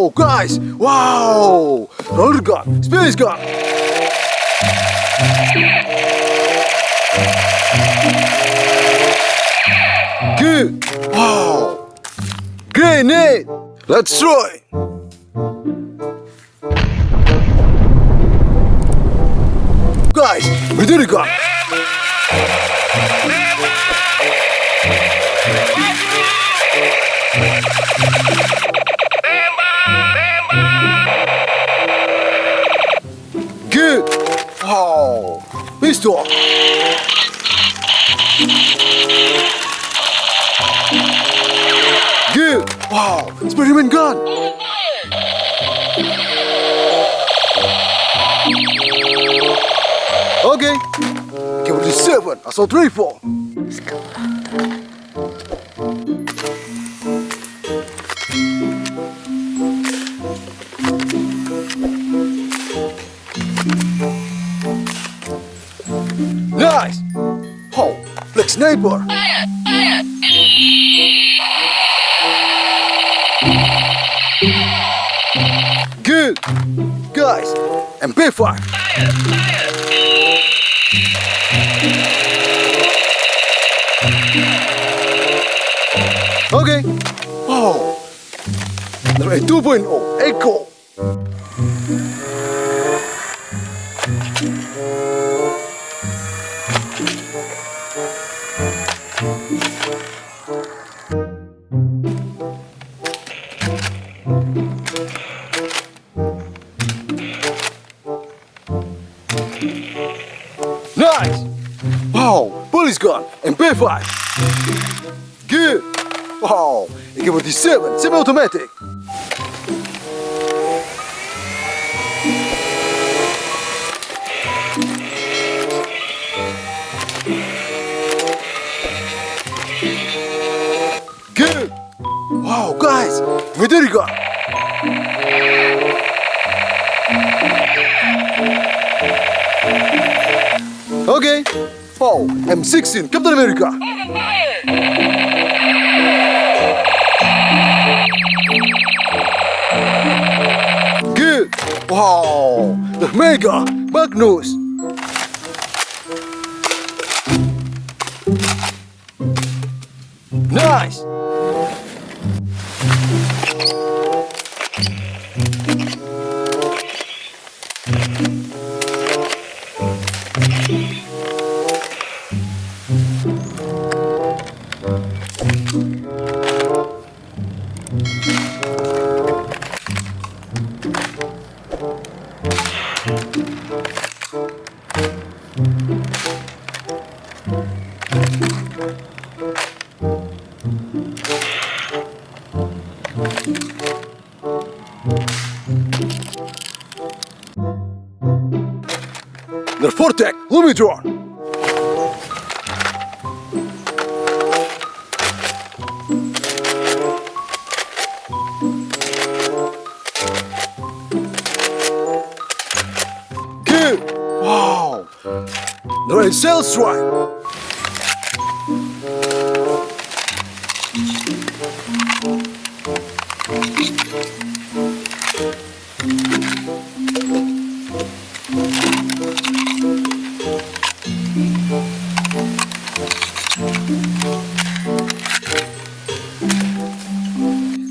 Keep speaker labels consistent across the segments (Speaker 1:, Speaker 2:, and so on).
Speaker 1: Oh guys, wow! Roller gun, space gun. Good. Wow. Grenade. Let's try. Guys, we did it, gun. Good. Wow. Pistol. Good. Wow. Experiment gun. Okay. AK47. Assault rifle. Nice. Oh, black sniper. Good. Guys, MP5. Okay. Oh. There is 2.0 Echo. Nice! Wow, police gun and MP5. Good! Wow, AK47, semi-automatic. Good! Wow, guys, military gun. Okay. Oh, M16, Captain America. Good. Wow, the Mega Magnus. Nice. The Fortec Lumitron. Good. Wow. The Red Cell Strike.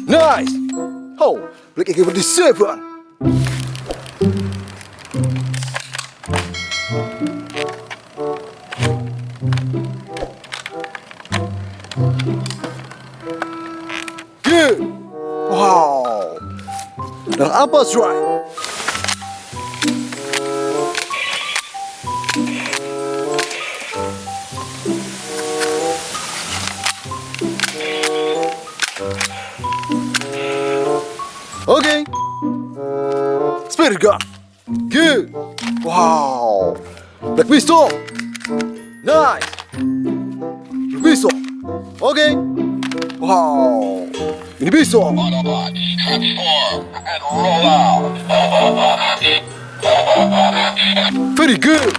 Speaker 1: Nice! Oh, black AK47. Good! Wow! Dan apa strike? Okay. Spirit gun. Good. Wow. Black pistol. Nice. Black pistol. Okay. Wow. Mini pistol.
Speaker 2: Autobots, transform and roll out.
Speaker 1: Very good.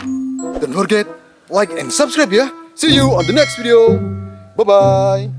Speaker 1: Don't forget like and subscribe ya. See you on the next video. Bye bye.